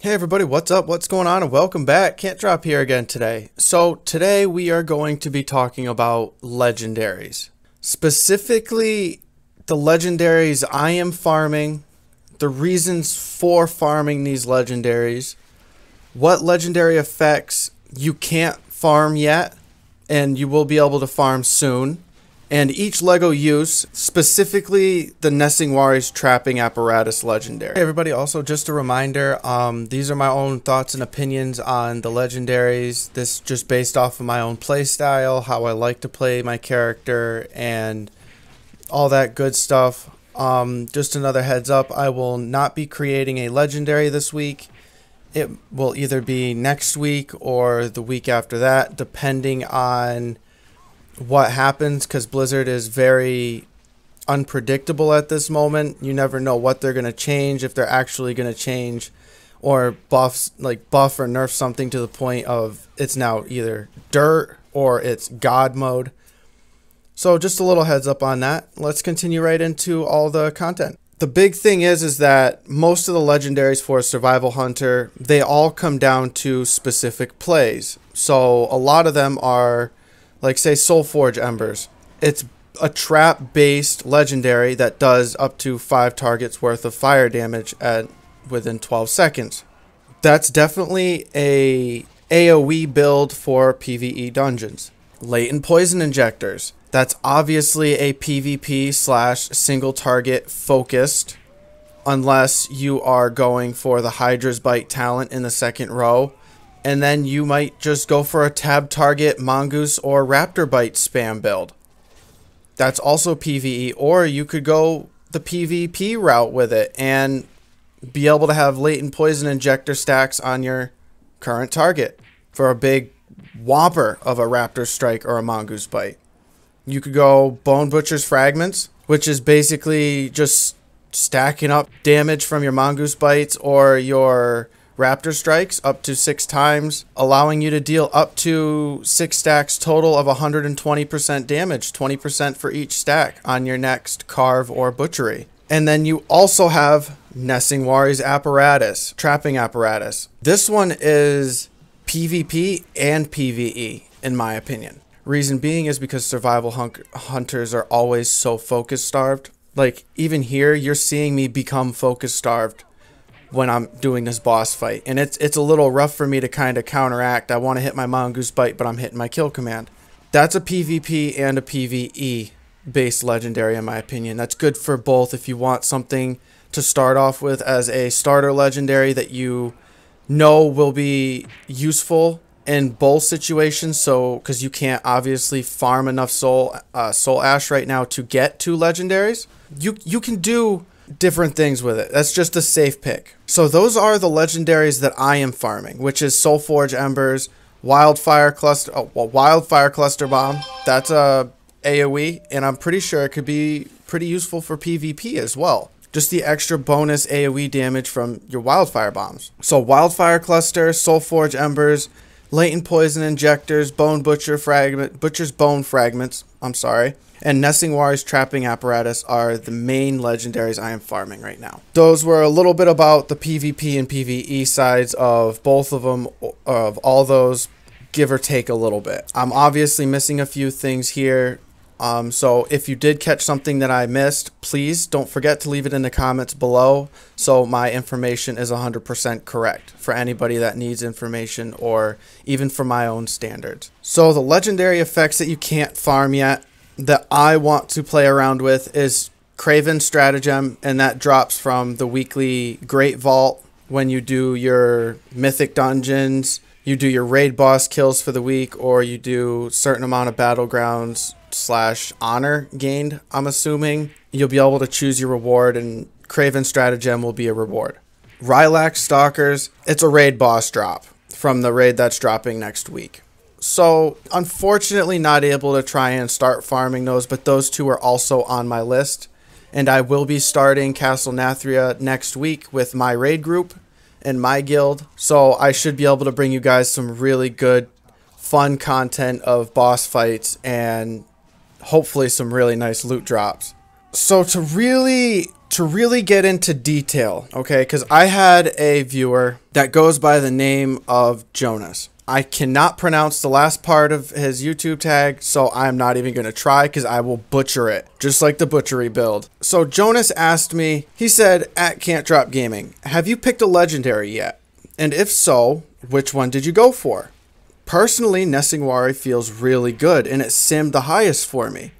Hey everybody, what's up? What's going on? And welcome back. CantDrop here again today. So today we are going to be talking about legendaries. Specifically, the legendaries I am farming, the reasons for farming these legendaries, what legendary effects you can't farm yet, and you will be able to farm soon, and each LEGO use, specifically the Nessingwari's Trapping Apparatus Legendary. Hey everybody, also just a reminder, these are my own thoughts and opinions on the legendaries. This is just based off of my own play style, how I like to play my character, and all that good stuff. Just another heads up, I will not be creating a legendary this week. It will either be next week or the week after that, depending on what happens, because Blizzard is very unpredictable at this moment. You never know what they're going to change, if they're actually going to change or buff or nerf something to the point of it's now either dirt or it's god mode. So just a little heads up on that. Let's continue right into all the content. The big thing is that most of the legendaries for Survival Hunter, they all come down to specific plays. So a lot of them are, like say Soulforge Embers. It's a trap based legendary that does up to 5 targets worth of fire damage within 12 seconds. That's definitely a AoE build for PvE dungeons. Latent Poison Injectors. That's obviously a PvP / single target focused, unless you are going for the Hydra's Bite talent in the second row. And then you might just go for a tab target Mongoose or Raptor Bite spam build. That's also PvE, or you could go the PvP route with it and be able to have Latent Poison Injector stacks on your current target for a big whopper of a Raptor Strike or a Mongoose Bite. You could go Bone Butcher's Fragments, which is basically just stacking up damage from your Mongoose Bites or your Raptor Strikes up to 6 times, allowing you to deal up to 6 stacks total of 120% damage, 20% for each stack on your next carve or butchery. And then you also have Nessingwari's Apparatus, Trapping Apparatus. This one is PvP and PvE, in my opinion. Reason being is because survival hunters are always so focus starved. Like even here, you're seeing me become focus starved when I'm doing this boss fight, and it's a little rough for me to kind of counteract. I want to hit my Mongoose Bite, but I'm hitting my kill command. That's a PvP and a PvE based legendary, in my opinion. That's good for both. If you want something to start off with as a starter legendary that you know will be useful in both situations, so because you can't obviously farm enough soul ash right now to get 2 legendaries, you can do different things with it. That's just a safe pick. So those are the legendaries that I am farming, which is Soulforge Embers, Wildfire Cluster Bomb. That's a AoE, and I'm pretty sure it could be pretty useful for PvP as well. Just the extra bonus AoE damage from your Wildfire Bombs. So Wildfire Cluster, Soulforge Embers, Latent Poison Injectors, Butcher's Bone Fragments, and Nessingwari's Trapping Apparatus are the main legendaries I am farming right now. Those were a little bit about the PvP and PvE sides of both of them, of all those, give or take a little bit. I'm obviously missing a few things here. So if you did catch something that I missed, please don't forget to leave it in the comments below so my information is 100% correct for anybody that needs information or even for my own standards. So the legendary effects that you can't farm yet that I want to play around with is Craven Stratagem, and that drops from the weekly Great Vault when you do your mythic dungeons, you do your raid boss kills for the week, or you do certain amount of battlegrounds / honor gained. I'm assuming you'll be able to choose your reward, and Craven Stratagem will be a reward. Rylax Stalkers, it's a raid boss drop from the raid that's dropping next week. So unfortunately not able to try and start farming those, but those 2 are also on my list, and I will be starting Castle Nathria next week with my raid group and my guild, so I should be able to bring you guys some really good fun content of boss fights and hopefully some really nice loot drops. So to really to really get into detail, okay, because I had a viewer that goes by the name of Jonas. I cannot pronounce the last part of his YouTube tag, so I'm not even going to try because I will butcher it, just like the butchery build. So Jonas asked me, he said, at CantDrop Gaming, have you picked a legendary yet? And if so, which one did you go for? Personally, Nesingwari feels really good, and it simmed the highest for me.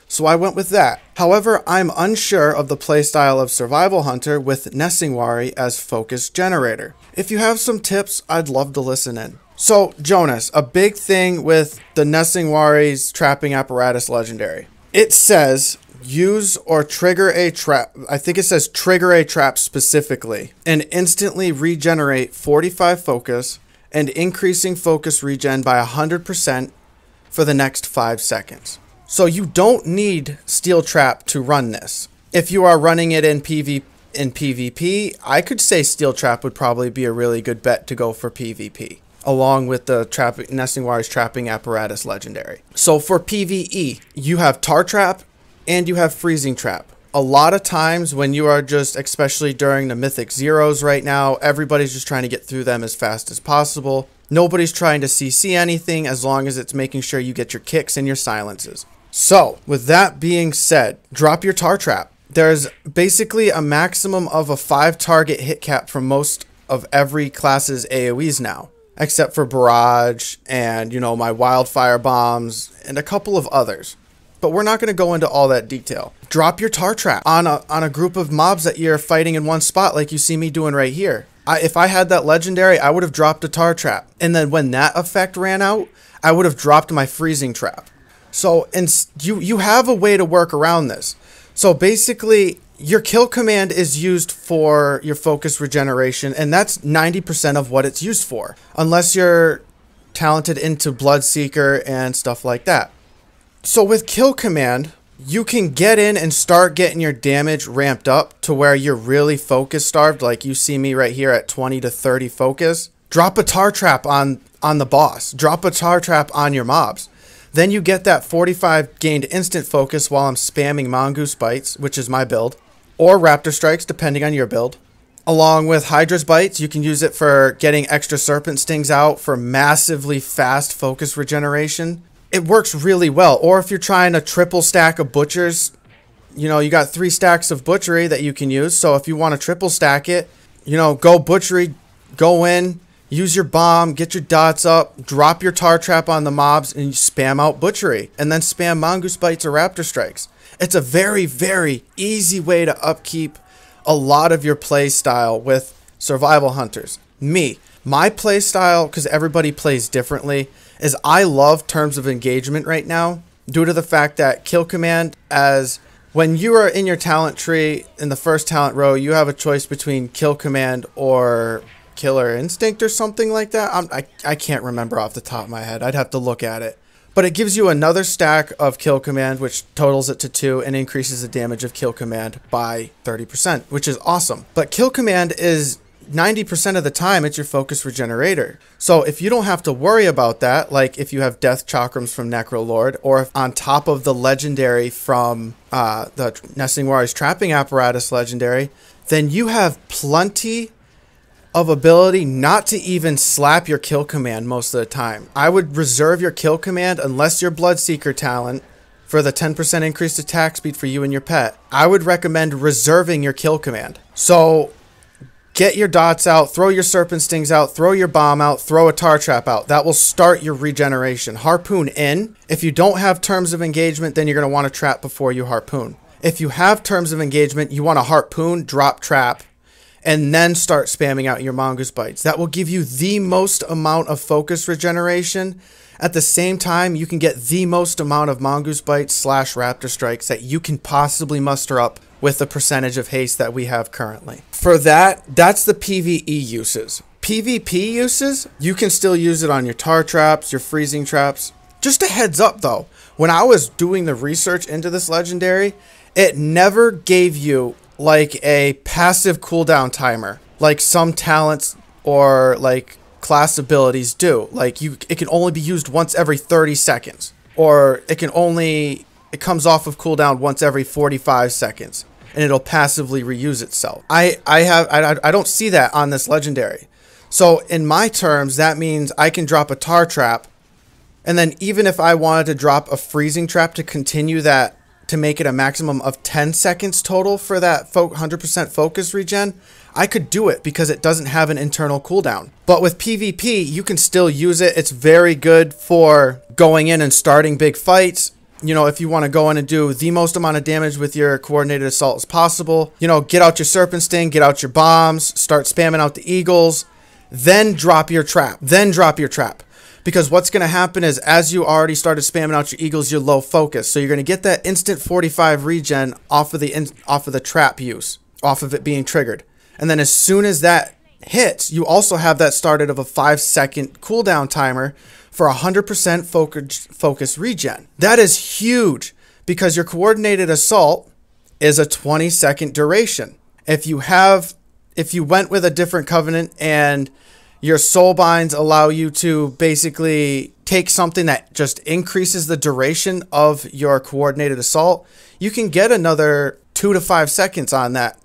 So I went with that. However, I'm unsure of the playstyle of Survival Hunter with Nesingwari as focus generator. If you have some tips, I'd love to listen in. So, Jonas, a big thing with the Nesingwari's trapping apparatus legendary. It says use or trigger a trap. I think it says trigger a trap specifically and instantly regenerate 45 focus and increasing focus regen by 100% for the next 5 seconds. So you don't need Steel Trap to run this. If you are running it in PvP, I could say Steel Trap would probably be a really good bet to go for PvP, along with the Nesingwari's trapping apparatus legendary. So for PvE, you have Tar Trap and you have Freezing Trap. A lot of times when you are just, especially during the Mythic Zeros right now, everybody's just trying to get through them as fast as possible. Nobody's trying to CC anything as long as it's making sure you get your kicks and your silences. So, with that being said, drop your Tar Trap. There's basically a maximum of a 5 target hit cap for most of every class's AoEs now, except for Barrage and, you know, my Wildfire Bombs and a couple of others. But we're not going to go into all that detail. Drop your Tar Trap on a group of mobs that you're fighting in one spot like you see me doing right here. If I had that legendary, I would have dropped a Tar Trap. And then when that effect ran out, I would have dropped my Freezing Trap. So you have a way to work around this. So basically, your kill command is used for your focus regeneration, and that's 90% of what it's used for, unless you're talented into Bloodseeker and stuff like that. So with kill command, you can get in and start getting your damage ramped up to where you're really focus starved, like you see me right here at 20 to 30 focus. Drop a Tar Trap on the boss. Drop a Tar Trap on your mobs. Then you get that 45 gained instant focus while I'm spamming Mongoose Bites, which is my build, or Raptor Strikes, depending on your build. Along with Hydra's Bites, you can use it for getting extra Serpent Stings out for massively fast focus regeneration. It works really well. Or if you're trying a triple stack of Butchers, you know, you got 3 stacks of Butchery that you can use. So if you want to triple stack it, you know, go Butchery, go in, use your bomb, get your dots up, drop your Tar Trap on the mobs, and you spam out Butchery. And then spam Mongoose Bites or Raptor Strikes. It's a very, very easy way to upkeep a lot of your play style with Survival Hunters. My play style, because everybody plays differently, is I love Terms of Engagement right now, due to the fact that Kill Command, as when you are in your talent tree, in the first talent row, you have a choice between Kill Command or Killer Instinct or something like that. I can't remember off the top of my head. I'd have to look at it. But it gives you another stack of Kill Command, which totals it to 2 and increases the damage of Kill Command by 30%, which is awesome. But Kill Command is 90% of the time, it's your focus regenerator. So if you don't have to worry about that, like if you have Death Chakrams from Necrolord, or if on top of the legendary from the Nesingwari's Trapping Apparatus legendary, then you have plenty of ability not to even slap your kill command most of the time. I would reserve your kill command unless you're Bloodseeker talent for the 10% increased attack speed for you and your pet. I would recommend reserving your kill command. So get your dots out, throw your Serpent Stings out, throw your bomb out, throw a Tar Trap out. That will start your regeneration. Harpoon in. If you don't have Terms of Engagement, then you're going to want to trap before you harpoon. If you have Terms of Engagement, you want to harpoon, drop trap, and then start spamming out your Mongoose Bites. That will give you the most amount of focus regeneration. At the same time, you can get the most amount of Mongoose Bites / Raptor Strikes that you can possibly muster up with the percentage of haste that we have currently. For that, that's the PvE uses. PvP uses, you can still use it on your Tar Traps, your Freezing Traps. Just a heads up though, when I was doing the research into this legendary, it never gave you like a passive cooldown timer like some talents or like class abilities do. Like it can only be used once every 30 seconds, or it comes off of cooldown once every 45 seconds. and it'll passively reuse itself. I don't see that on this legendary. So in my terms, that means I can drop a tar trap, and then even if I wanted to drop a freezing trap to continue that, to make it a maximum of 10 seconds total for that 100% focus regen, I could do it because it doesn't have an internal cooldown. But with PvP, you can still use it. It's very good for going in and starting big fights. You know, if you want to go in and do the most amount of damage with your coordinated assault as possible, you know, get out your Serpent Sting, get out your bombs, start spamming out the Eagles, then drop your trap. Because what's going to happen is, as you already started spamming out your Eagles, you're low focus. So you're going to get that instant 45 regen off of the trap use, off of it being triggered. And then as soon as that hits, you also have that started of a 5-second cooldown timer for 100% focus regen. That is huge because your coordinated assault is a 20-second duration. If you went with a different covenant and your soul binds allow you to basically take something that just increases the duration of your coordinated assault, you can get another 2 to 5 seconds on that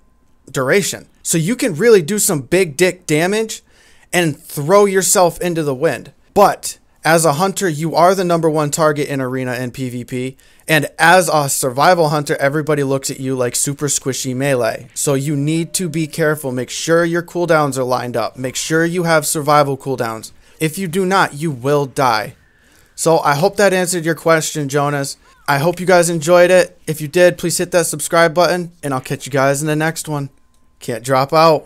duration. So you can really do some big dick damage and throw yourself into the wind. But as a hunter, you are the #1 target in arena and PvP. And as a survival hunter, everybody looks at you like super squishy melee. So you need to be careful. Make sure your cooldowns are lined up. Make sure you have survival cooldowns. If you do not, you will die. So I hope that answered your question, Jonas. I hope you guys enjoyed it. If you did, please hit that subscribe button, and I'll catch you guys in the next one. Can't drop out.